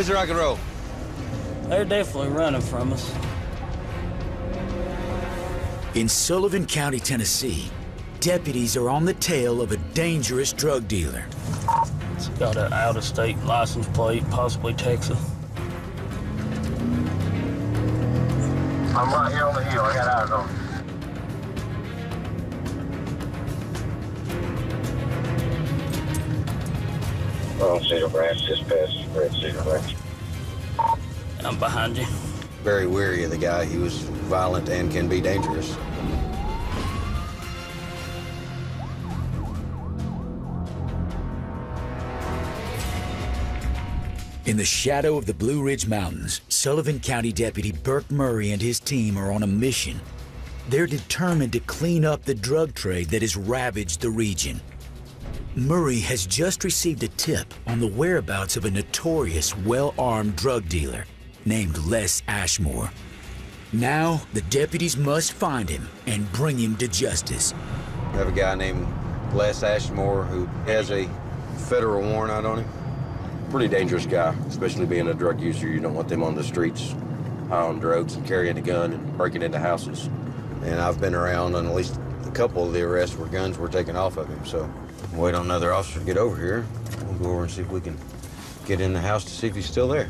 Let's rock and roll. They're definitely running from us. In Sullivan County, Tennessee, deputies are on the tail of a dangerous drug dealer. It's got an out-of-state license plate, possibly Texas. I'm right here on the hill. I got eyes on you. Wrong Cedar Branch, just past Red Cedar Branch. I'm behind you. Very weary of the guy. He was violent and can be dangerous. In the shadow of the Blue Ridge Mountains, Sullivan County Deputy Burke Murray and his team are on a mission. They're determined to clean up the drug trade that has ravaged the region. Murray has just received a tip on the whereabouts of a notorious, well-armed drug dealer named Les Ashmore. Now, the deputies must find him and bring him to justice. We have a guy named Les Ashmore who has a federal warrant out on him. Pretty dangerous guy, especially being a drug user. You don't want them on the streets high on drugs and carrying a gun and breaking into houses. And I've been around on at least a couple of the arrests where guns were taken off of him, so wait on another officer to get over here. We'll go over and see if we can get in the house to see if he's still there.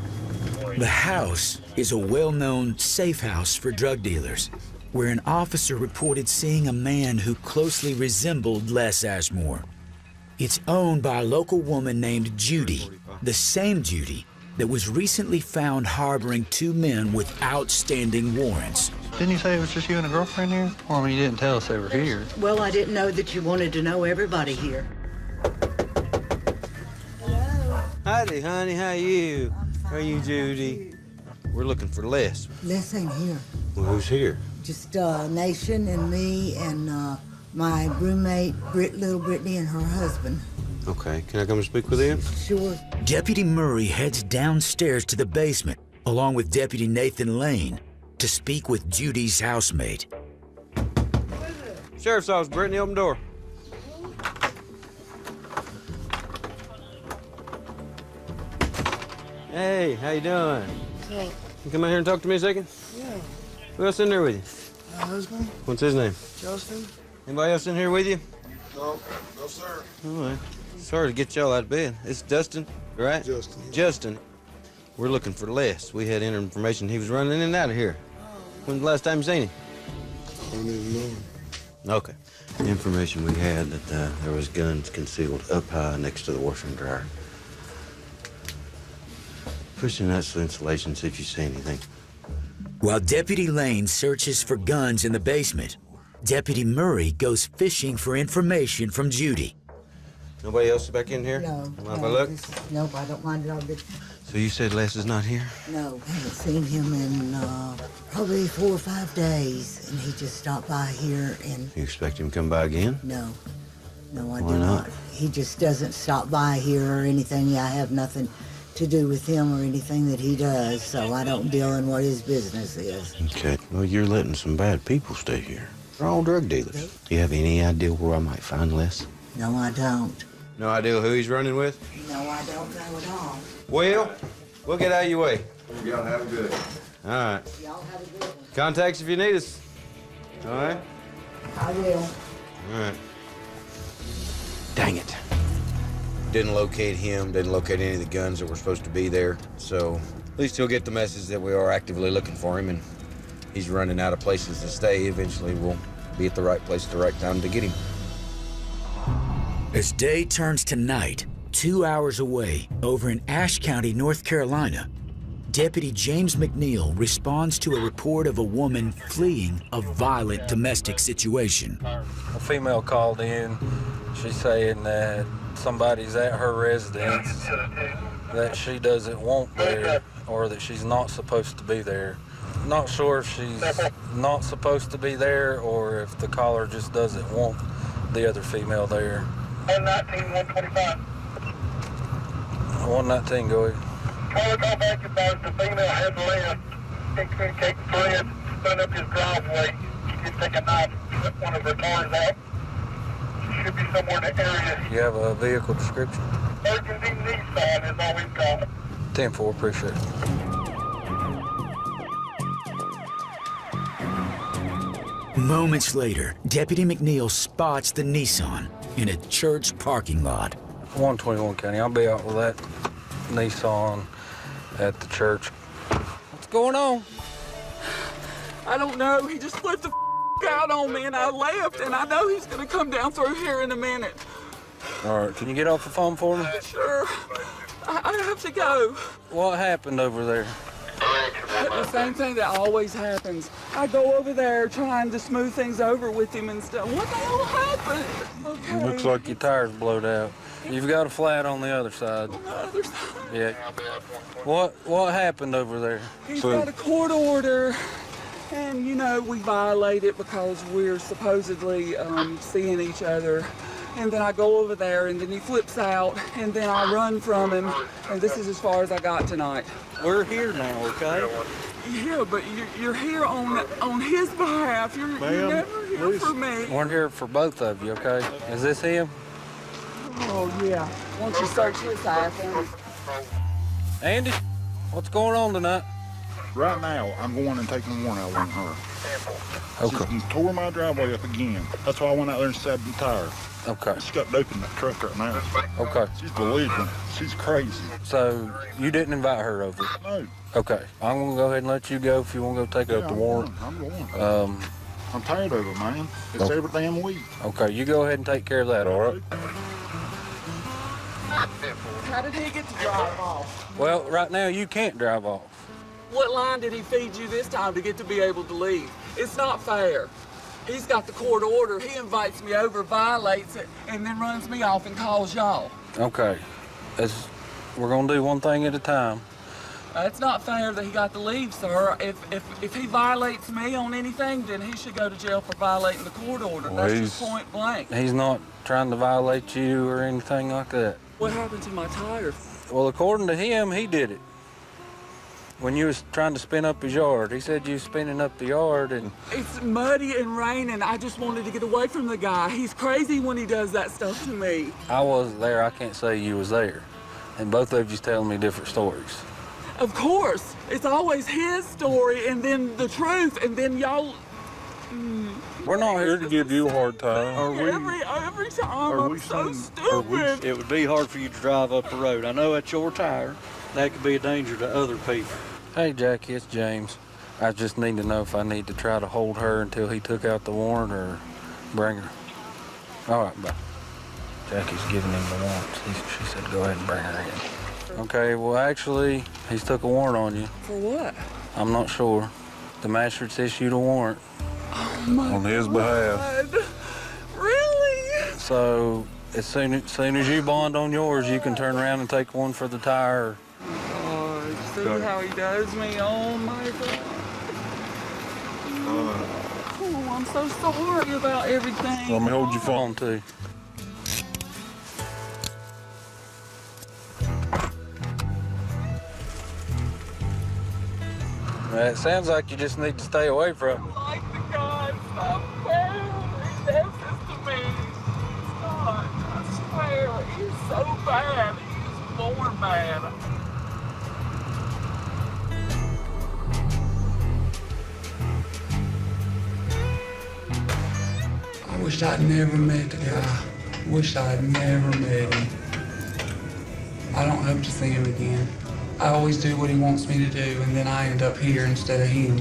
The house is a well-known safe house for drug dealers, where an officer reported seeing a man who closely resembled Les Ashmore. It's owned by a local woman named Judy, the same Judy that was recently found harboring two men with outstanding warrants. Didn't you say it was just you and a girlfriend here? Well, I mean, you didn't tell us they were here. Well, I didn't know that you wanted to know everybody here. Hello. Howdy, honey. How are you? How are you, Judy? We're looking for Les. Les ain't here. Well, who's here? Just Nation and me and my roommate, little Brittany, and her husband. Okay. Can I come and speak with him? Sure. Deputy Murray heads downstairs to the basement, along with Deputy Nathan Lane, to speak with Judy's housemate. Sheriff's office, Brittany, open the door. Hey, how you doing? Hey. You come out here and talk to me a second? Yeah. Who else in there with you? My husband. What's his name? Justin. Anybody else in here with you? No. No, sir. All right. Sorry to get y'all out of bed. It's Dustin, right? Justin. Justin. We're looking for Les. We had information he was running in and out of here. When's the last time you seen him? I don't even know him. Okay. The information we had that there was guns concealed up high next to the washer and dryer. Push in that insulation, see if you see anything. While Deputy Lane searches for guns in the basement, Deputy Murray goes fishing for information from Judy. Nobody else back in here? No. Mind if I look? Nope, I don't mind it all good. So you said Les is not here? No, I haven't seen him in probably 4 or 5 days, and he just stopped by here and... You expect him to come by again? No. No, I Why do not? He just doesn't stop by here or anything. I have nothing to do with him or anything that he does, so I don't deal in what his business is. Okay. Well, you're letting some bad people stay here. They're all drug dealers. Do you have any idea where I might find Les? No, I don't. No idea who he's running with? No, I don't know at all. Well, we'll get out of your way. Y'all have a good one. All right. Y'all have a good one. Contact us if you need us. All right? I will. All right. Dang it. Didn't locate him, didn't locate any of the guns that were supposed to be there. So at least he'll get the message that we are actively looking for him, and he's running out of places to stay. Eventually we'll be at the right place at the right time to get him. As day turns to night, 2 hours away, over in Ashe County, North Carolina, Deputy James McNeil responds to a report of a woman fleeing a violent domestic situation. A female called in. She's saying that somebody's at her residence that she doesn't want there, or that she's not supposed to be there. Not sure if she's not supposed to be there or if the caller just doesn't want the other female there. 119, 125. 119, go ahead. Caller, call back about the female had left. Take Fred, run up his driveway. She did take a knife, put one of her cars out. She should be somewhere in the area. You have a vehicle description? Burgundy Nissan is all we've got. 10-4, appreciate it. Moments later, Deputy McNeil spots the Nissan in a church parking lot. 121 County, I'll be out with that Nissan at the church. What's going on? I don't know. He just flipped the out on me and I left, and I know he's gonna come down through here in a minute. All right, can you get off the phone for me? Sure. I have to go. What happened over there? The same thing that always happens. I go over there trying to smooth things over with him and stuff. What the hell happened? Okay. It looks like your tire's blowed out. You've got a flat on the other side. On the other side. Yeah. What happened over there? He's got a court order, and you know we violate it because we're supposedly seeing each other. And then I go over there, and then he flips out, and then I run from him, and this is as far as I got tonight. We're here now, okay? Yeah, but you're here on his behalf. You're never here for me. We're here for both of you, okay? Is this him? Oh, yeah. Why don't you search his eye for me? Andy, what's going on tonight? Right now, I'm going and taking a warrant out on her. Okay. She tore my driveway up again. That's why I went out there and stabbed the tire. Okay. She's got dope in that truck right now. Okay. She's belligerent. She's crazy. So you didn't invite her over? No. Okay. I'm gonna go ahead and let you go if you want to go take up the warrant. I'm going. I'm tired of it, man. It's every damn week. Okay, you go ahead and take care of that, all right? How did he get to drive off? Well, right now you can't drive off. What line did he feed you this time to get to be able to leave? It's not fair. He's got the court order. He invites me over, violates it, and then runs me off and calls y'all. Okay. We're gonna do one thing at a time. It's not fair that he got to leave, sir. If he violates me on anything, then he should go to jail for violating the court order. Well, that's just point blank. He's not trying to violate you or anything like that. What happened to my tire? Well, according to him, he did it. When you was trying to spin up his yard, he said you was spinning up the yard and... It's muddy and raining. I just wanted to get away from the guy. He's crazy when he does that stuff to me. I wasn't there. I can't say you was there. And both of you's telling me different stories. Of course. It's always his story and then the truth and then y'all... We're not here to give you a hard time. Every time I'm so stupid. It would be hard for you to drive up the road. I know that's your tire. That could be a danger to other people. Hey, Jackie, it's James. I just need to know if I need to try to hold her until he took out the warrant or bring her. All right, bye. Jackie's giving him the warrant. She said go ahead and bring her in. Okay, well, actually, he's took a warrant on you. For what? I'm not sure. The magistrate's issued a warrant. Oh, my on his behalf. Really? So, as soon as you bond on yours, you can turn around and take one for the tire. See how he does me? Oh my God. Oh, I'm so sorry about everything. Let me hold your phone too. It sounds like you just need to stay away from him. Like the guy, stop bad. He does this to me. Stop. I swear, he's so bad. He's born bad. I wish I'd never met the guy. Wish I'd never met him. I don't hope to see him again. I always do what he wants me to do, and then I end up here instead of him.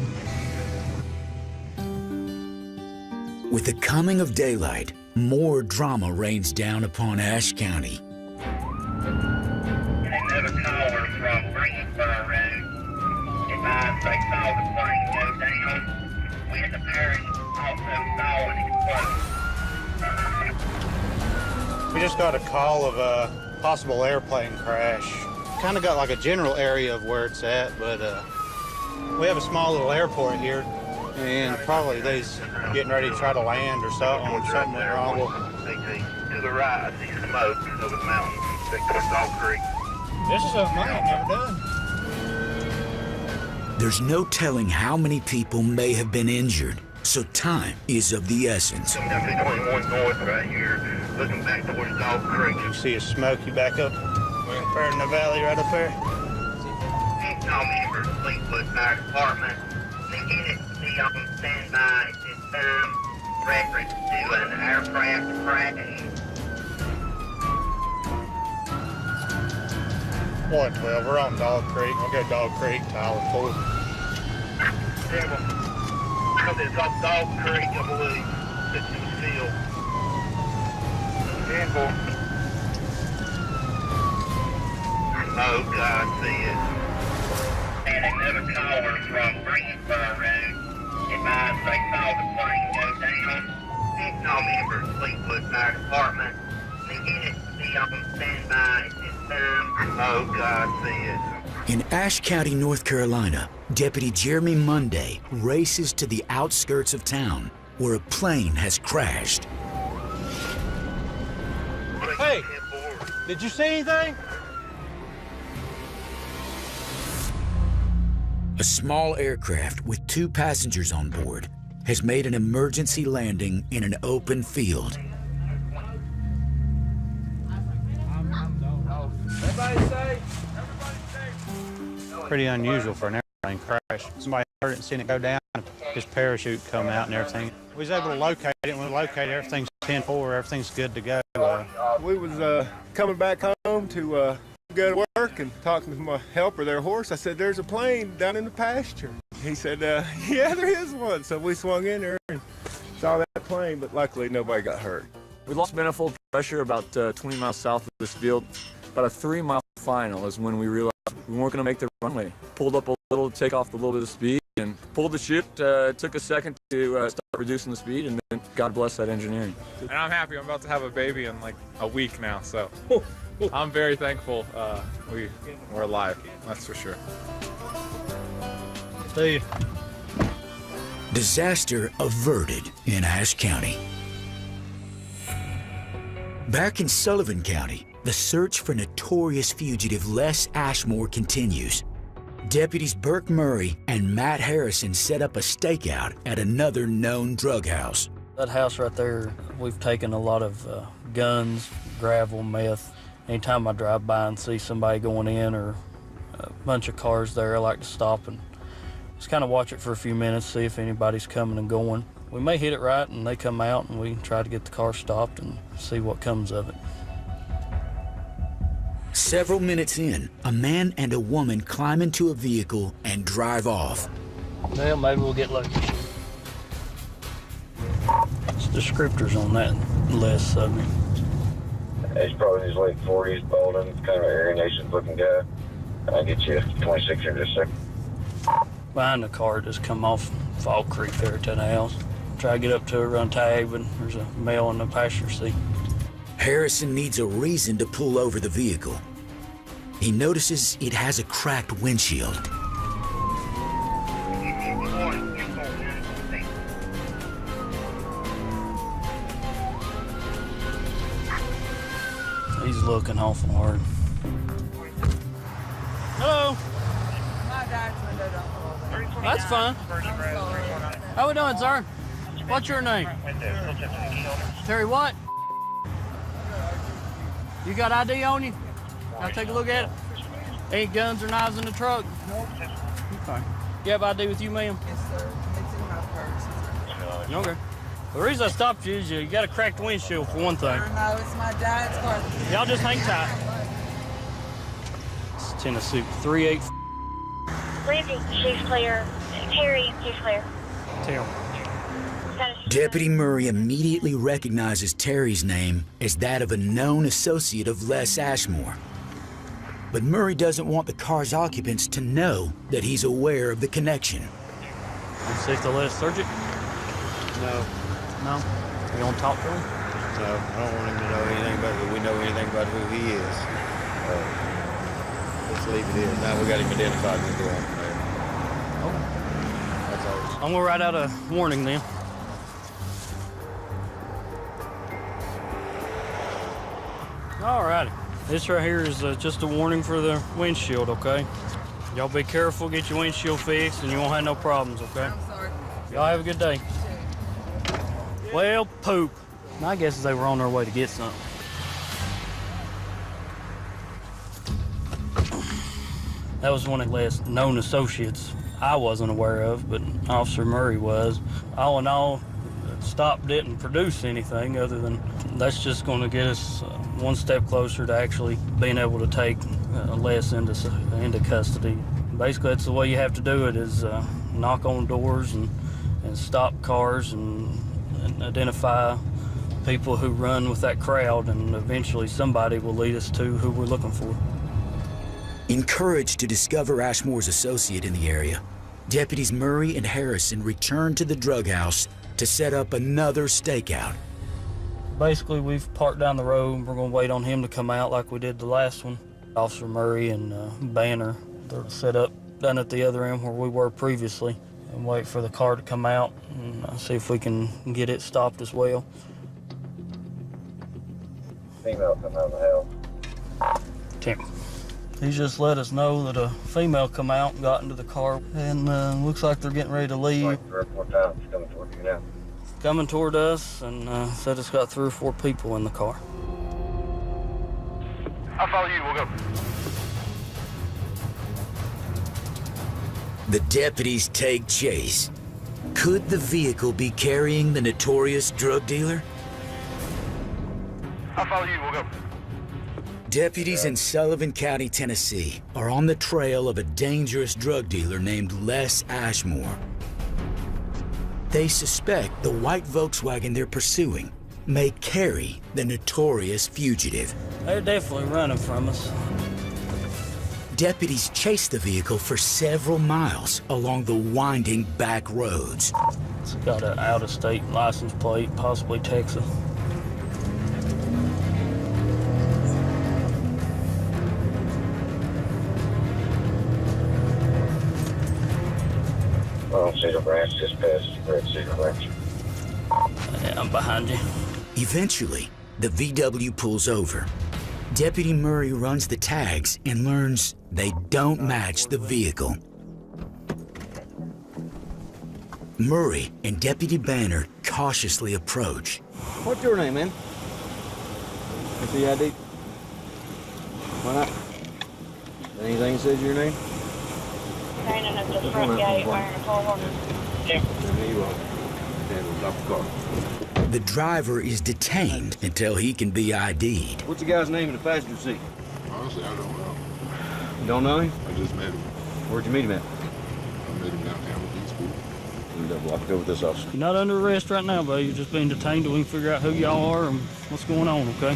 With the coming of daylight, more drama rains down upon Ashe County. Another caller from Greensboro Road. Advised they saw the plane go down. When the parish also saw an explosion. We just got a call of a possible airplane crash. Kind of got like a general area of where it's at, but we have a small little airport here, and probably they's getting ready to try to land or something went wrong. To the right, I see smoke over the mountain that cuts off creek. This is something I ain't never done. There's no telling how many people may have been injured, so time is of the essence. Definitely 21 north right here, looking back towards Dog Creek. You see a smoky back up? We're in the valley right up there. See All members, Fleetwood Fire Department. The unit be on standby at this time. Reference to an aircraft crash. 112, we're on Dog Creek. We'll go Dog Creek, Tyler 4. Yeah, well, it's off Dog Creek, I believe. It's in the field. Yeah, boy. Oh, God, see it. And another caller from Greensboro Road. Advised they saw the plane go down. All members, Fleetwood Fire Department. The unit be on standby at this time. Oh, God, see it. In Ashe County, North Carolina, Deputy Jeremy Monday races to the outskirts of town where a plane has crashed. Hey, did you see anything? A small aircraft with 2 passengers on board has made an emergency landing in an open field. Everybody safe. Pretty unusual for an airplane crash. Somebody heard it and seen it go down, his parachute come out and everything. We was able to locate it. When we located it, everything's 10-4, everything's good to go. We was coming back home to go to work and talking to my helper, their horse. I said, there's a plane down in the pasture. He said, yeah, there is one. So we swung in there and saw that plane, but luckily nobody got hurt. We lost manifold pressure about 20 miles south of this field. About a 3-mile final is when we realized we weren't going to make the runway. Pulled up a little to take off a little bit of speed and pulled the chute. Took a second to start reducing the speed, and then God bless that engineering. And I'm happy. I'm about to have a baby in like a week now, so I'm very thankful we're alive, that's for sure. See you. Disaster averted in Ashe County. Back in Sullivan County, the search for notorious fugitive Les Ashmore continues. Deputies Burke Murray and Matt Harrison set up a stakeout at another known drug house. That house right there, we've taken a lot of guns, gravel, meth. Anytime I drive by and see somebody going in or a bunch of cars there, I like to stop and just kind of watch it for a few minutes, see if anybody's coming and going. We may hit it right and they come out and we try to get the car stopped and see what comes of it. Several minutes in, a man and a woman climb into a vehicle and drive off. Well, maybe we'll get lucky. It's descriptors on that list subject. He's probably in his late 40s, balding, kind of an Aryan Nations looking guy. I'll get you 26 in just a second. Behind the car, just come off Fall Creek there to the house. Try to get up to her, run tag, but there's a male in the passenger seat. Harrison needs a reason to pull over the vehicle. He notices it has a cracked windshield. He's looking awful hard. Hello. That's fine. How we doing, sir? What's your name? Terry what? You got ID on you? I'll take a look at it. Ain't guns or knives in the truck? Okay. You have ID with you, ma'am? Yes, sir. It's in my purse. Okay. The reason I stopped you is you got a cracked windshield for one thing. No, it's my dad's car. Y'all just hang tight. It's Tennessee 38. Lindsay, she's clear. Terry, she's clear. Tell. Deputy Murray immediately recognizes Terry's name as that of a known associate of Les Ashmore. But Murray doesn't want the car's occupants to know that he's aware of the connection. You safe to let us search it? No. No? You want to talk to him? No, I don't want him to know anything about who we know anything about who he is. Let's leave it in. Now we got him identified and go on from there. Oh. That's all. I'm gonna write out a warning then. Alrighty. This right here is just a warning for the windshield, okay? Y'all be careful, get your windshield fixed, and you won't have no problems, okay? I'm sorry. Y'all have a good day. Well, poop. My guess is they were on their way to get something. That was one of the less known associates I wasn't aware of, but Officer Murray was. All in all, the stop didn't produce anything other than that's just going to get us one step closer to actually being able to take Les into custody. Basically, that's the way you have to do it, is knock on doors and stop cars and identify people who run with that crowd, and eventually somebody will lead us to who we're looking for. Encouraged to discover Ashmore's associate in the area, deputies Murray and Harrison returned to the drug house to set up another stakeout. Basically, we've parked down the road and we're going to wait on him to come out like we did the last one. Officer Murray and Banner, they're set up down at the other end where we were previously, and wait for the car to come out and see if we can get it stopped as well. Female come out of the house. Tim. He just let us know that a female come out and got into the car, and looks like they're getting ready to leave. Like 3 or 4 times coming toward you now. Coming toward us, and said it's got 3 or 4 people in the car. I'll follow you, we'll go. The deputies take chase. Could the vehicle be carrying the notorious drug dealer? I'll follow you, we'll go. Deputies in Sullivan County, Tennessee, are on the trail of a dangerous drug dealer named Les Ashmore. They suspect the white Volkswagen they're pursuing may carry the notorious fugitive. They're definitely running from us. Deputies chase the vehicle for several miles along the winding back roads. It's got an out-of-state license plate, possibly Texas. Well, Cedar Branch just past Red Cedar Branch. Yeah, I'm behind you. Eventually, the VW pulls over. Deputy Murray runs the tags and learns they don't match the vehicle. Murray and Deputy Banner cautiously approach. What's your name, man? What's the ID? Why not? Anything that says your name? Turning up the front gate, wearing a full horn. There you are. Stand off the car. The driver is detained until he can be ID'd. What's the guy's name in the passenger seat? Honestly, I don't know. You don't know him? I just met him. Where'd you meet him at? I met him downtown with these people. I'll go with this officer. You're not under arrest right now, buddy. You're just being detained till we can figure out who y'all are and what's going on, okay?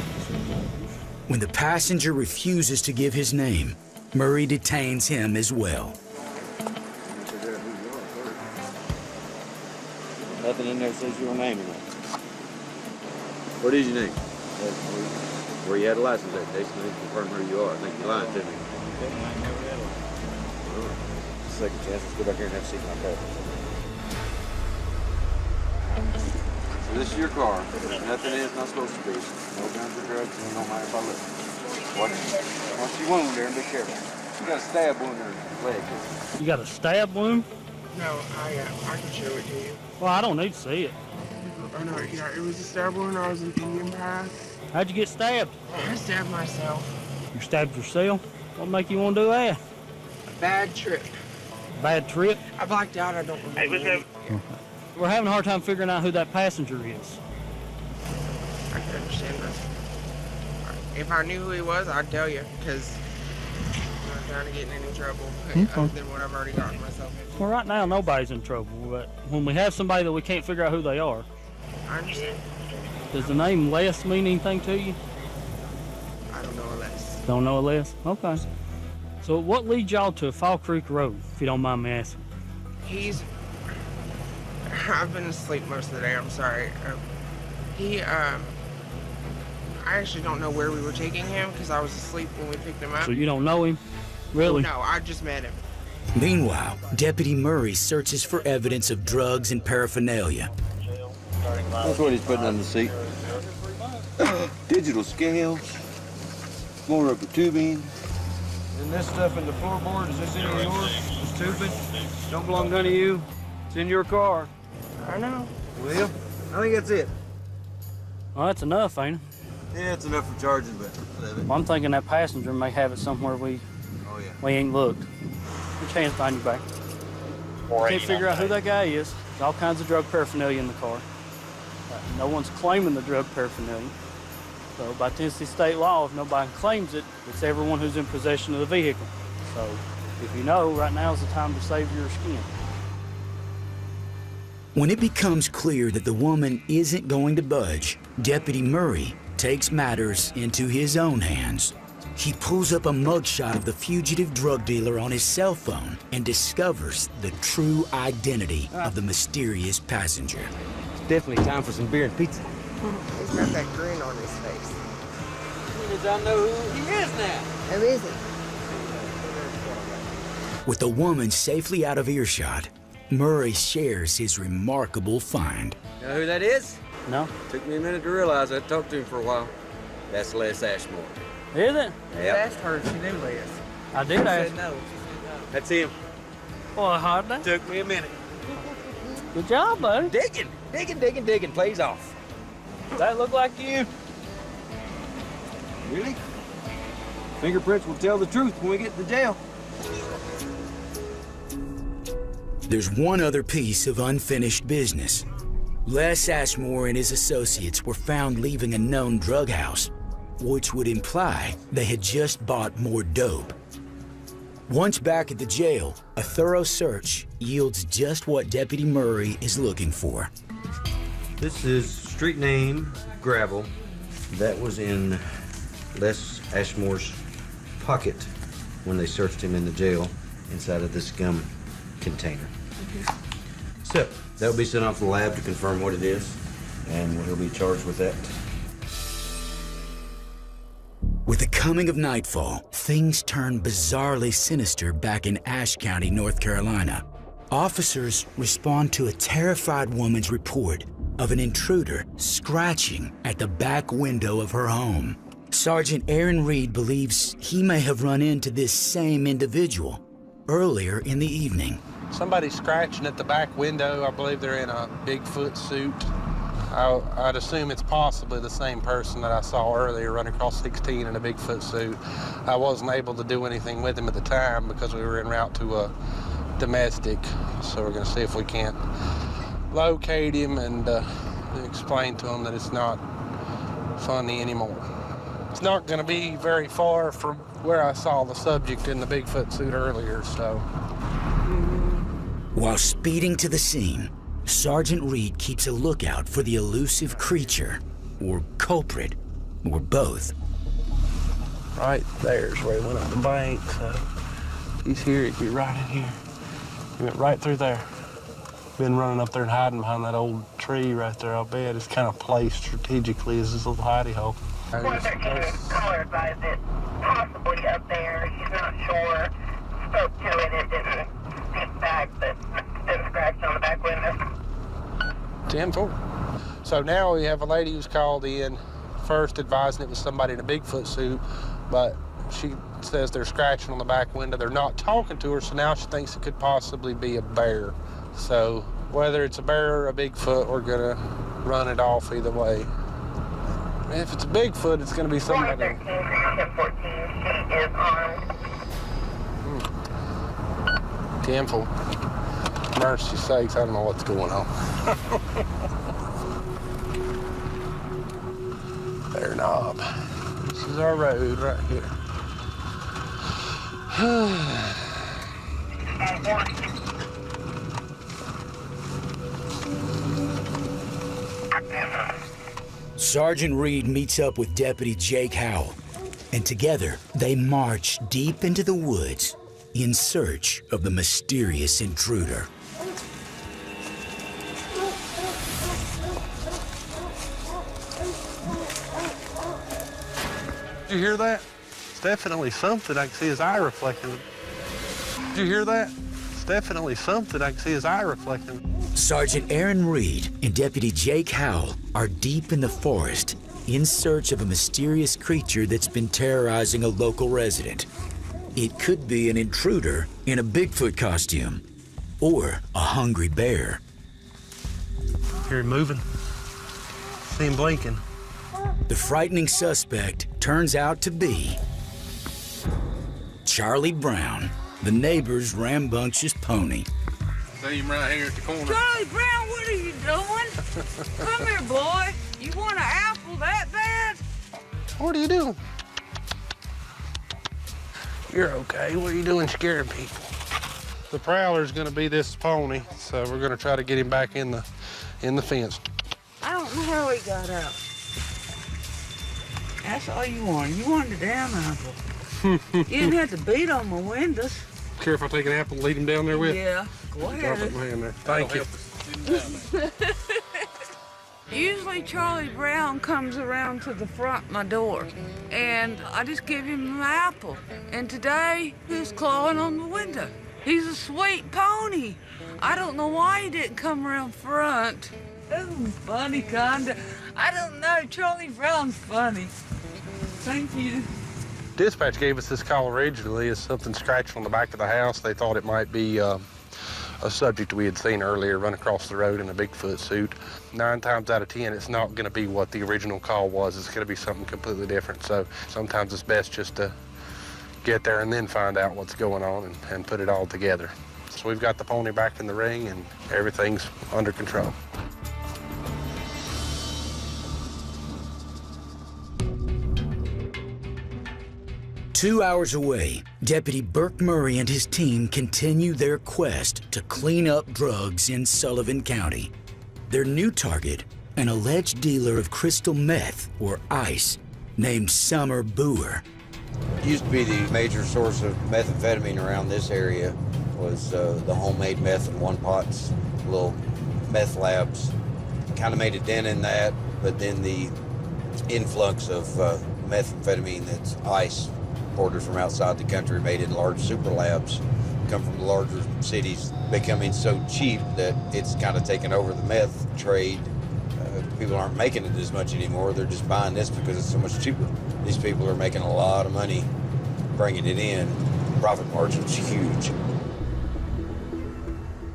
When the passenger refuses to give his name, Murray detains him as well. Nothing in there says your name in there. What is your name? Where you had a license at, Jason? I need to confirm who you are. I think you're lying to me. Second chance, let's go back here and have a seat in my car. So this is your car. Nothing is not supposed to be. No guns or drugs, and you don't mind if I look. Watch your wound there and be careful. You got a stab wound in your leg. You got a stab wound? No, I can show it to you. Well, I don't need to see it. Oh no, yeah, it was a stab wound. I was in Indian Path. How'd you get stabbed? I stabbed myself. You stabbed yourself? What make you want to do that? A bad trip. Bad trip? I blacked out. I don't remember. We're having a hard time figuring out who that passenger is. I can understand that. If I knew who he was, I'd tell you, because I'm not trying to get in any trouble other than what I've already gotten myself into. Well, right now, nobody's in trouble, but when we have somebody that we can't figure out who they are. I understand. Does the name Les mean anything to you? I don't know a Les. Don't know a Les? Okay. So what leads y'all to Fall Creek Road, if you don't mind me asking? I've been asleep most of the day, I'm sorry. I actually don't know where we were taking him because I was asleep when we picked him up. So you don't know him? Really? No, I just met him. Meanwhile, Deputy Murray searches for evidence of drugs and paraphernalia. That's what he's putting on the seat. Digital scales, more rubber tubing. And this stuff in the floorboard, is this any of yours? This tubing? Don't belong to none of you. It's in your car. I know. Well, I think that's it. Well, that's enough, ain't it? Yeah, it's enough for charging, but... Well, I'm thinking that passenger may have it somewhere we Oh, yeah. We ain't looked. Put your hands behind your back. Can't figure out who that guy is. There's all kinds of drug paraphernalia in the car. No one's claiming the drug paraphernalia. So by Tennessee state law, if nobody claims it, it's everyone who's in possession of the vehicle. So if you know, right now is the time to save your skin. When it becomes clear that the woman isn't going to budge, Deputy Murray takes matters into his own hands. He pulls up a mugshot of the fugitive drug dealer on his cell phone and discovers the true identity of the mysterious passenger. It's definitely time for some beer and pizza. He's got that grin on his face. Means I know who he is now. Who is he? With the woman safely out of earshot, Murray shares his remarkable find. You know who that is? No. Took me a minute to realize I'd talked to him for a while. That's Les Ashmore. Is it? You asked her if she knew Les. I did ask. She said no. That's him. Boy, hard day. Took me a minute. Good job, buddy. Digging. Plays off. Does that look like you? Really? Fingerprints will tell the truth when we get to jail. There's one other piece of unfinished business. Les Ashmore and his associates were found leaving a known drug house, which would imply they had just bought more dope. Once back at the jail, a thorough search yields just what Deputy Murray is looking for. This is street name Gravel. That was in Les Ashmore's pocket when they searched him in the jail inside of this gum container. So that will be sent off to the lab to confirm what it is, and he'll be charged with that. With the coming of nightfall, things turn bizarrely sinister back in Ashe County, North Carolina. Officers respond to a terrified woman's report of an intruder scratching at the back window of her home. Sergeant Aaron Reed believes he may have run into this same individual earlier in the evening. Somebody scratching at the back window. I believe they're in a Bigfoot suit. I'd assume it's possibly the same person that I saw earlier run across 16 in a Bigfoot suit. I wasn't able to do anything with him at the time because we were en route to a domestic. So we're going to see if we can't locate him and explain to him that it's not funny anymore. It's not going to be very far from where I saw the subject in the Bigfoot suit earlier, so. While speeding to the scene, Sergeant Reed keeps a lookout for the elusive creature, or culprit, or both. Right there's where he went up the bank, so he's here, he'd be right in here. He went right through there. Been running up there and hiding behind that old tree right there, I'll bet. It's kind of placed strategically as this little hidey hole. 113 caller advised it possibly up there. He's not sure. Spoke to it, it didn't speak back, but been scratched on the back window. 10-4. So now we have a lady who's called in, first advising it was somebody in a Bigfoot suit, but she says they're scratching on the back window. They're not talking to her, so now she thinks it could possibly be a bear. So whether it's a bear or a Bigfoot, we're gonna run it off either way. If it's a Bigfoot, it's gonna be somebody. 1014, he is armed. 10-4. Mercy sakes, I don't know what's going on. There, knob. This is our road right here. Sergeant Reed meets up with Deputy Jake Howell, and together they march deep into the woods in search of the mysterious intruder. Did you hear that? It's definitely something. I can see his eye reflecting. Did you hear that? It's definitely something. I can see his eye reflecting. Sergeant Aaron Reed and Deputy Jake Howell are deep in the forest in search of a mysterious creature that's been terrorizing a local resident. It could be an intruder in a Bigfoot costume or a hungry bear. Hear him moving. See him blinking. The frightening suspect turns out to be Charlie Brown, the neighbor's rambunctious pony. See him right here at the corner. Charlie Brown, what are you doing? Come here, boy. You want an apple that bad? What are you doing? You're okay. What are you doing scaring people? The prowler's gonna be this pony, so we're gonna try to get him back in the fence. I don't know how he got out. That's all you wanted. You wanted a damn apple. You didn't have to beat on my windows. Care if I take an apple and lead him down there with? Yeah, go Drop ahead. it in my hand there. Thank you. Usually Charlie Brown comes around to the front of my door, and I just give him an apple. And today, he's clawing on the window. He's a sweet pony. I don't know why he didn't come around front. Oh, funny kinda. I don't know, Charlie Brown's funny. Thank you. Dispatch gave us this call originally as something scratched on the back of the house. They thought it might be a subject we had seen earlier run across the road in a Bigfoot suit. 9 times out of 10, it's not going to be what the original call was. It's going to be something completely different. So sometimes it's best just to get there and then find out what's going on and put it all together. So we've got the pony back in the ring and everything's under control. Two hours away, Deputy Burke Murray and his team continue their quest to clean up drugs in Sullivan County. Their new target, an alleged dealer of crystal meth, or ice, named Summer Boer. Used to be the major source of methamphetamine around this area was the homemade meth in one pots, little meth labs. Kind of made a dent in that, but then the influx of methamphetamine that's ice imported from outside the country made in large super labs come from the larger cities becoming so cheap that it's kind of taken over the meth trade. People aren't making it as much anymore. They're just buying this because it's so much cheaper. These people are making a lot of money bringing it in. Profit margin's huge.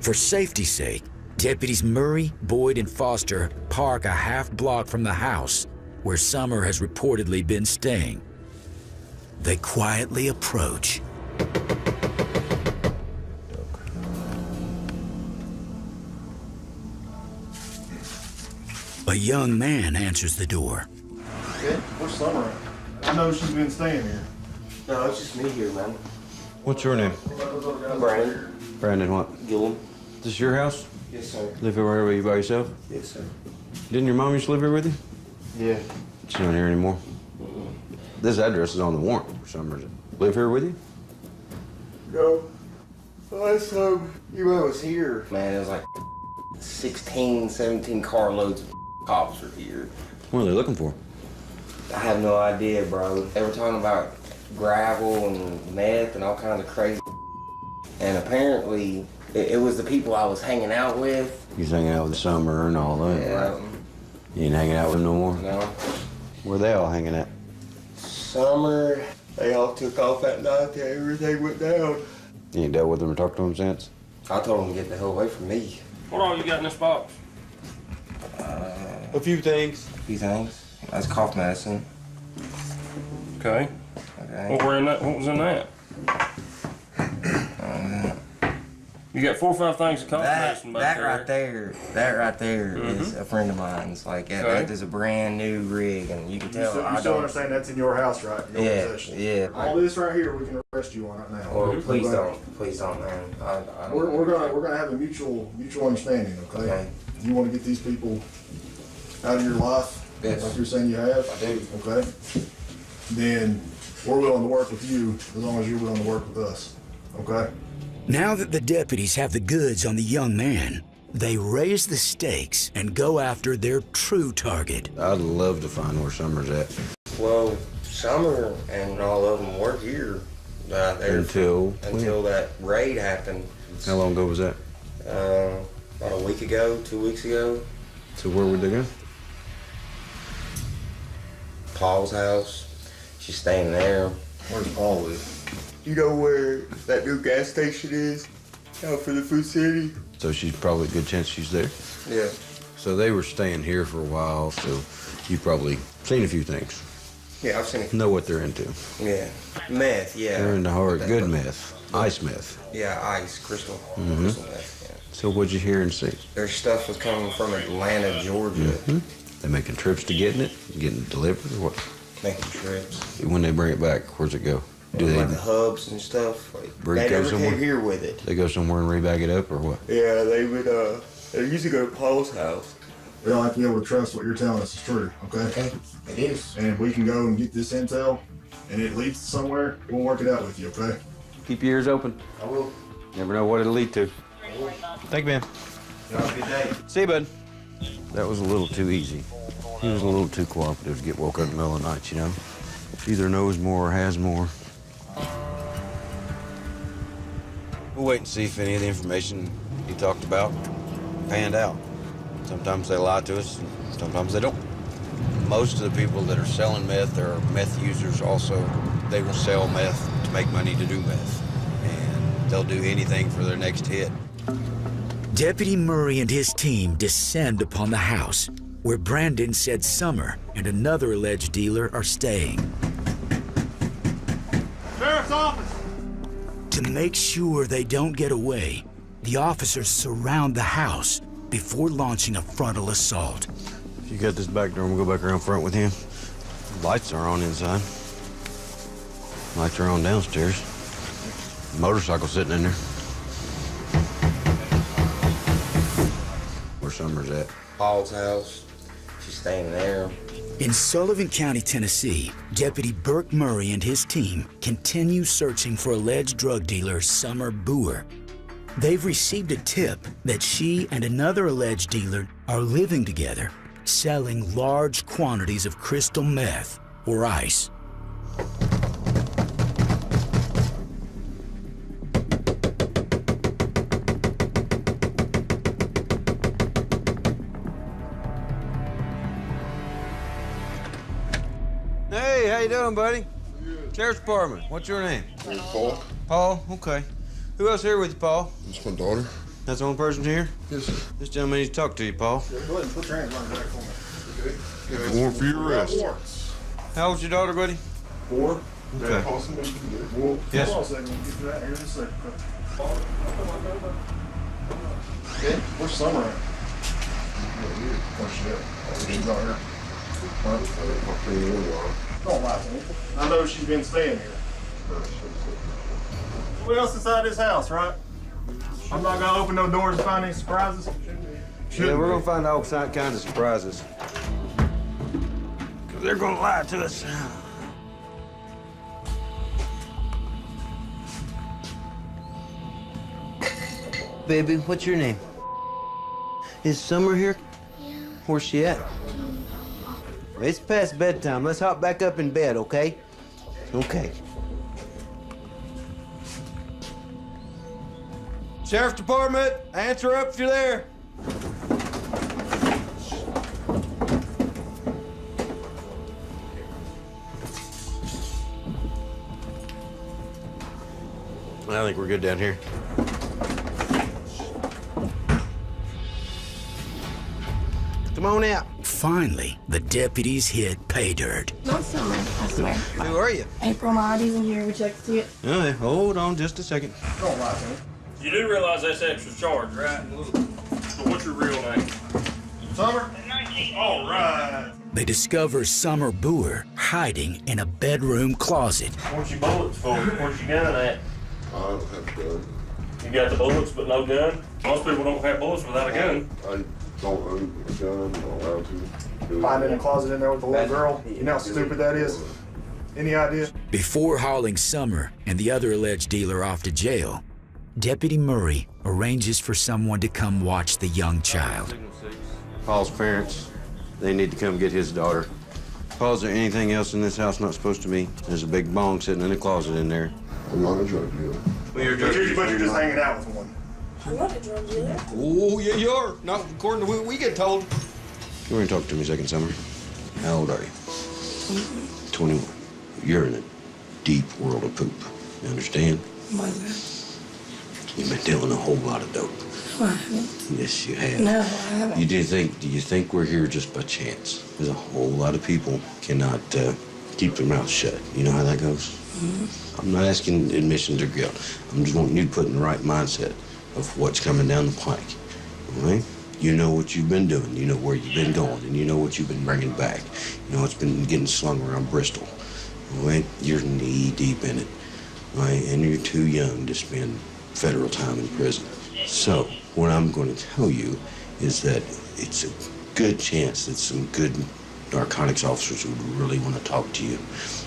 For safety's sake, deputies Murray, Boyd, and Foster park a half block from the house where Summer has reportedly been staying. They quietly approach. A young man answers the door. Okay, where's Summer at? I know she's been staying here. No, it's just me here, man. What's your name? Brandon. Brandon what? Gillum. Is this your house? Yes, sir. Live here with you by yourself? Yes, sir. Didn't your mom used to live here with you? Yeah. She's not here anymore. This address is on the warrant for some reason. Live here with you? No. Last time you was here, man, it was like 16, 17 carloads of cops are here. What are they looking for? I have no idea, bro. They were talking about gravel and meth and all kinds of crazy. And apparently, it was the people I was hanging out with. You was hanging out with Summer and all that, Yeah. right? You ain't hanging out with them no more? No. Where they all hanging at? Summer, they all took off that night till everything went down. You ain't dealt with them or talked to them since? I told them to get the hell away from me. What all you got in this box? A few things. A few things. That's cough medicine. Okay. Okay. What was in that? You got 4 or 5 things of cough medicine back there. That right there is a friend of mine's. Like, that is a brand new rig, and you can tell. You still understand that's in your house, right? Your possession. Yeah. All this right here, we can arrest you on right now. Well, please don't, man. We're gonna have a mutual understanding, okay? Okay. You want to get these people out of your life, Yes. like you're saying you have. I do. Okay. Then we're willing to work with you as long as you're willing to work with us. Okay. Now that the deputies have the goods on the young man, they raise the stakes and go after their true target. I'd love to find where Summer's at. Well, Summer and all of them work here. Until that raid happened. How long ago was that? About a week ago, 2 weeks ago. So where would they go? Paul's house. She's staying there. Where's Paul live? You know where that new gas station is? Out for the Food City? So she's probably a good chance she's there. Yeah. So they were staying here for a while, so you've probably seen a few things. Yeah, I've seen it. Know what they're into. Yeah. Meth, yeah. They're into hard, good But- meth. Ice meth. Yeah, ice, crystal. Mm-hmm. Crystal meth, yeah. So what'd you hear and see? Their stuff was coming from Atlanta, Georgia. Mm-hmm. They making trips to getting it delivered, or what? Making trips. When they bring it back, where's it go? Do they Like the hubs and stuff. Like, bring they it go never somewhere? came here with it. They go somewhere and rebag it up, or what? Yeah, they would, they used to go to Paul's house. We don't have to be able to trust what you're telling us is true, okay? Okay, it is. And if we can go and get this intel and it leads to somewhere, we'll work it out with you, okay? Keep your ears open. I will. Never know what it'll lead to. Thank you, man. Have a good day. See you, bud. That was a little too easy. He was a little too cooperative to get woke up in the middle of the night, you know? Either knows more or has more. We'll wait and see if any of the information he talked about panned out. Sometimes they lie to us, and sometimes they don't. Most of the people that are selling meth are meth users also. They will sell meth to make money to do meth. And they'll do anything for their next hit. Deputy Murray and his team descend upon the house, where Brandon said Summer and another alleged dealer are staying. Sheriff's office! To make sure they don't get away, the officers surround the house before launching a frontal assault. If you got this back door, we'll go back around front with him. Lights are on inside. Lights are on downstairs. Motorcycle sitting in there. Where Summer's at? Paul's house. She's staying there. In Sullivan County, Tennessee, Deputy Burke Murray and his team continue searching for alleged drug dealer Summer Boer. They've received a tip that she and another alleged dealer are living together, selling large quantities of crystal meth or ice. Hey, how you doing, buddy? Sheriff's Department. What's your name? Paul. Paul? Okay. Who else here with you, Paul? It's my daughter. That's the only person here? Yes, sir. This gentleman needs to talk to you, Paul. Go ahead and put your hands on the back for me. Okay? Got a warrant for your arrest. How old's your daughter, buddy? 4. Okay. Yes. Hold on a second. We'll get to that here in a second. Okay, where's Summer at? Where's she at? She's not here. Don't lie to me. I know she's been staying here. What else inside this house, right? I'm not gonna open no doors and find any surprises. Yeah, we're gonna find all kinds of surprises. Because they're gonna lie to us. Baby, what's your name? Is Summer here? Yeah. Where's she at? It's past bedtime. Let's hop back up in bed, okay? Okay. Sheriff's Department, answer up if you're there. I think we're good down here. Come on out. Finally, the deputies hit pay dirt. Not Summer, I swear. Who are you? April, my ID's in here. We checked it. Oh, hold on just a second. Don't lie to me. You do realize that's extra charge, right? So what's your real name? Summer? All right. They discover Summer Boer hiding in a bedroom closet. What's your bullets for? Where's your gun at? I don't have a gun. You got the bullets but no gun? Most people don't have bullets without a gun. I don't own a gun. I'm not allowed to. Find in a closet in there with the little girl. You know how stupid that is? Any idea? Before hauling Summer and the other alleged dealer off to jail, Deputy Murray arranges for someone to come watch the young child. Paul's parents, they need to come get his daughter. Paul, is there anything else in this house not supposed to be? There's a big bong sitting in the closet in there. I'm not a drug dealer. But you're just hanging out with one. I'm not a drug dealer. Oh, yeah, you are. Not according to what we get told. Come here and talk to me a second, Summer. How old are you? 21. You're in a deep world of poop. You understand? Why is that? You've been dealing a whole lot of dope. No, I haven't. Yes, you have. No, I haven't. Do you think we're here just by chance? There's a whole lot of people cannot keep their mouth shut. You know how that goes? I'm not asking admissions or guilt. I'm just wanting you to put in the right mindset of what's coming down the pike, all right? You know what you've been doing. You know where you've been going, and you know what you've been bringing back. You know what's been getting slung around Bristol, all right? You're knee-deep in it, all right? And you're too young to spend federal time in prison. So what I'm going to tell you is that it's a good chance that some good narcotics officers would really want to talk to you,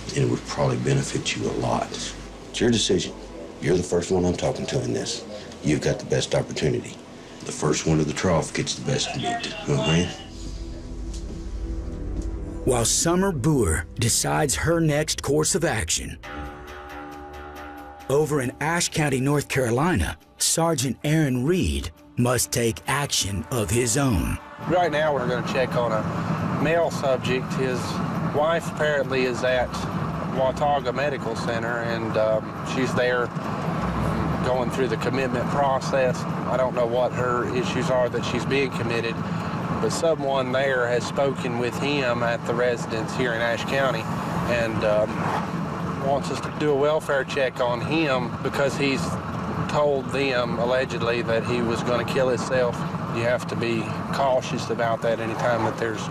and it would probably benefit you a lot. It's your decision. You're the first one I'm talking to in this. You've got the best opportunity. The first one to the trough gets the best meat, all right? While Summer Boer decides her next course of action, over in Ashe County, North Carolina, Sergeant Aaron Reed must take action of his own. Right now, we're going to check on a male subject. His wife apparently is at Watauga Medical Center, and she's there going through the commitment process. I don't know what her issues are that she's being committed, but someone there has spoken with him at the residence here in Ashe County and wants us to do a welfare check on him because he's told them, allegedly, that he was going to kill himself. You have to be cautious about that anytime that there's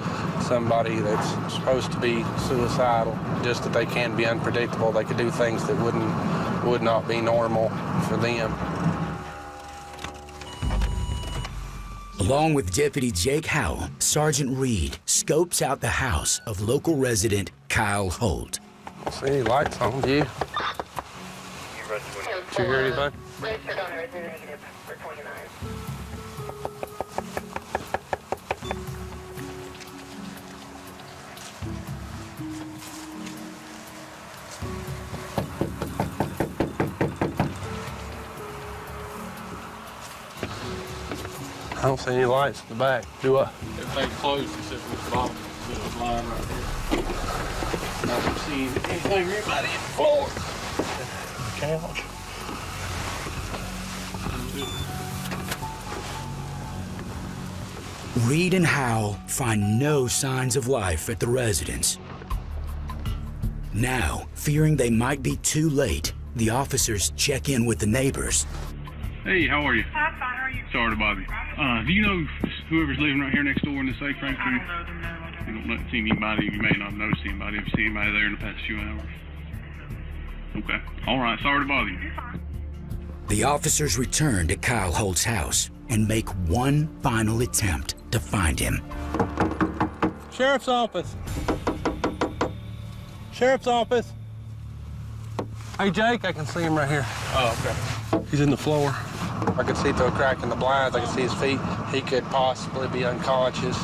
somebody that's supposed to be suicidal, just that they can be unpredictable. They could do things that would not be normal for them. Along with Deputy Jake Howell, Sergeant Reed scopes out the house of local resident Kyle Holt. See any lights on, do you? Did you hear anything? I don't see any lights in the back, do I? Everything's closed except for this bottom little line right there. I don't see anything or anybody in the floor. Couch. Reed and Howell find no signs of life at the residence. Now, fearing they might be too late, the officers check in with the neighbors. Hey, how are you? Hi, fine. How are you? Sorry to bother you. Do you know whoever's living right here next door in the safe factory? I don't know them, no. You don't see anybody, you may not notice anybody. Have you seen anybody there in the past few hours? Okay. All right, sorry to bother you. The officers return to Kyle Holt's house and make one final attempt to find him. Sheriff's office. Sheriff's office. Hey, Jake, I can see him right here. Oh, okay. He's in the floor. I can see through a crack in the blinds. I can see his feet. He could possibly be unconscious.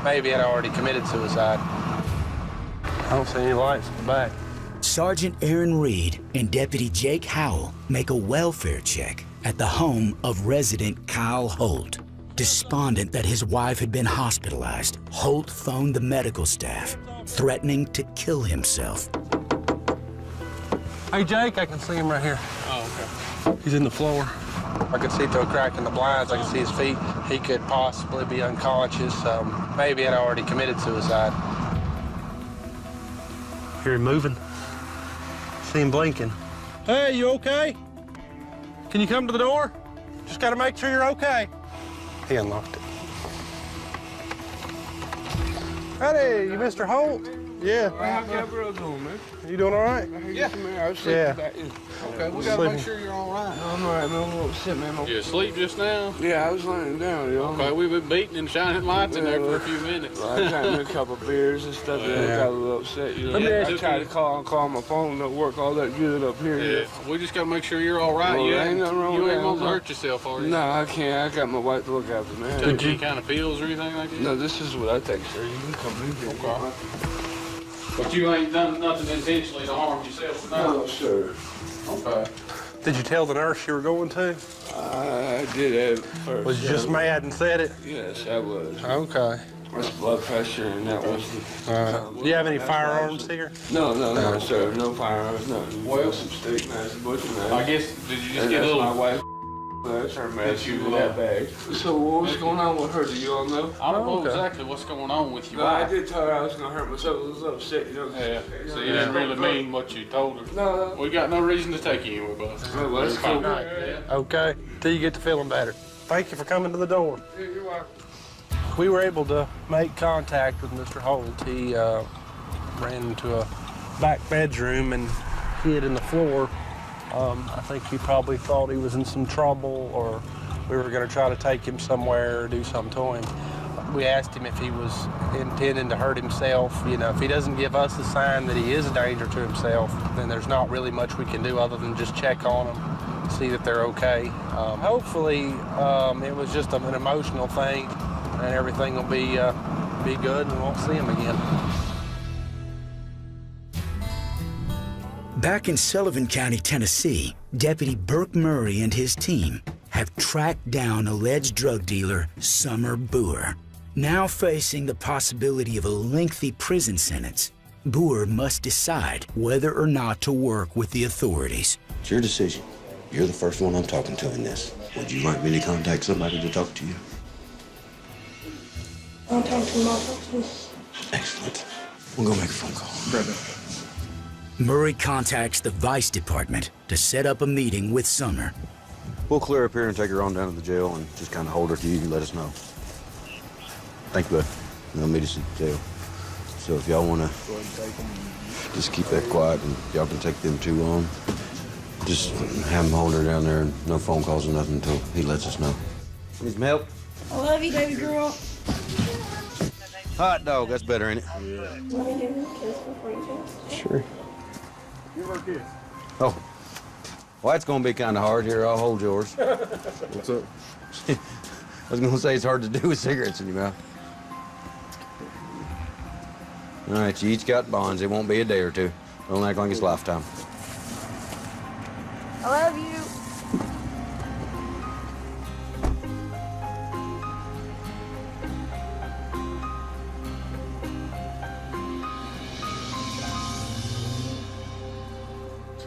Maybe had already committed suicide. I don't see any lights in the back. Sergeant Aaron Reed and Deputy Jake Howell make a welfare check at the home of resident Kyle Holt. Despondent that his wife had been hospitalized, Holt phoned the medical staff, threatening to kill himself. Hey, Jake, I can see him right here. Oh, okay. He's in the floor. I can see through a crack in the blinds. I can see his feet. He could possibly be unconscious. Maybe had already committed suicide. Hear him moving. See him blinking. Hey, you okay? Can you come to the door? Just got to make sure you're okay. He unlocked it. Howdy, you Mr. Holt? Yeah. How's Gabrielle doing, man? You doing all right? Yeah. I was sleeping back in. Okay, we gotta make sure you're all right. I'm all right, man. I'm a little sick, man. You asleep just now? Yeah, I was laying down, you know. Okay, we've been beating and shining lights in there for a few minutes. I drank me a couple of beers and stuff, and I got a little upset, you know. Yeah, I tried to call my phone, don't work all that good up here. Yeah, we just gotta make sure you're all right. Well, You ain't nothing wrong you with ain't that. gonna hurt yourself, are you? No, I can't. I got my wife to look after, man. Take any kind of pills or anything like that? No, this is what I take, sir. You can come in here. Okay. But you ain't done nothing intentionally to harm yourself? No, sir. Okay. Did you tell the nurse you were going to? I did at first. Was you just mad and said it? Yes, I was. Okay. That's blood pressure, and that was the... Do you have any firearms here? No, sir. No firearms, no. Well, some steak knives, butcher knives. I guess, did you just and get a that's little... my wife. That's her man. She was that bag. So what's going on with her? Do you all know? I don't know exactly what's going on with you. No, I did tell her I was gonna hurt myself. I was upset, you know. Yeah. So you didn't really mean what you told her. No. We got no reason to take you anywhere, boss. Oh, well, that's cool. Okay, till you get to feeling better. Thank you for coming to the door. Yeah, you're welcome. We were able to make contact with Mr. Holt. He ran into a back bedroom and hid in the floor. I think he probably thought he was in some trouble, or we were going to try to take him somewhere or do something to him. We asked him if he was intending to hurt himself. You know, if he doesn't give us a sign that he is a danger to himself, then there's not really much we can do other than just check on them, see that they're okay. Hopefully, it was just an emotional thing, and everything will be good, and we won't see him again. Back in Sullivan County, Tennessee, Deputy Burke Murray and his team have tracked down alleged drug dealer Summer Boer. Now facing the possibility of a lengthy prison sentence, Boer must decide whether or not to work with the authorities. It's your decision. You're the first one I'm talking to in this. Would you like me to contact somebody to talk to you? I'll talk to my person. Excellent. We'll go make a phone call. Murray contacts the Vice Department to set up a meeting with Summer. We'll clear up here and take her on down to the jail and just kind of hold her till you can let us know. Thank you, bud. They'll meet us at the jail. So if y'all want to just keep that quiet and y'all can take them two on, just have them hold her down there and no phone calls or nothing until he lets us know. Need some help? I love you, baby girl. Hot dog, that's better, ain't it? Yeah. Let me give you a kiss before you kiss. Sure. Give her a kiss. Oh. Well, that's going to be kind of hard here. I'll hold yours. What's up? I was going to say it's hard to do with cigarettes in your mouth. All right, you each got bonds. It won't be a day or two. Don't act like it's lifetime. I love you.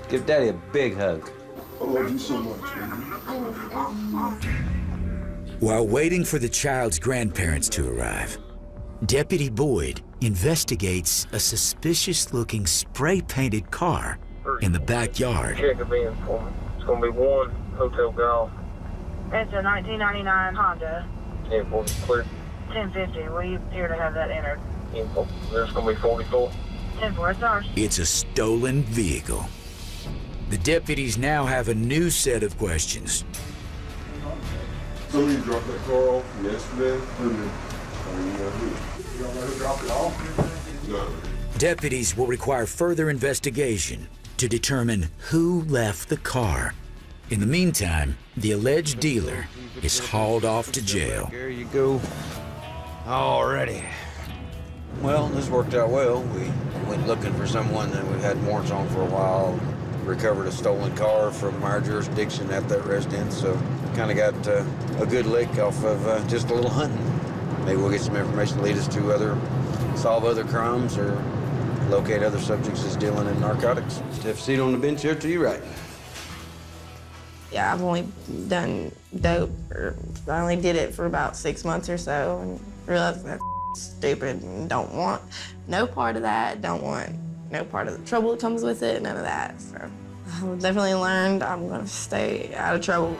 Give Daddy a big hug. I love you so much, baby. While waiting for the child's grandparents to arrive, Deputy Boyd investigates a suspicious-looking spray-painted car in the backyard. Check it in for me. It's gonna be 1 Hotel Golf. It's a 1999 Honda. 1040 clear. 1050. Will you appear to have that entered? Info. There's gonna be 44. 10-4, it's ours. It's a stolen vehicle. The deputies now have a new set of questions. Somebody dropped that car off yesterday. You don't know who dropped it off? No. Deputies will require further investigation to determine who left the car. In the meantime, the alleged dealer is hauled off to jail. There you go. Alrighty. Well, this worked out well. We went looking for someone that we've had warrants on for a while. Recovered a stolen car from our jurisdiction at that residence, so kind of got a good lick off of just a little hunting. Maybe we'll get some information to lead us to solve other crimes or locate other subjects as dealing in narcotics. Have a seat on the bench here to your right. Yeah, I've only done dope, I only did it for about 6 months or so, and realized that's stupid and don't want no part of that, don't want no part of the trouble that comes with it, none of that. So I've definitely learned I'm gonna stay out of trouble.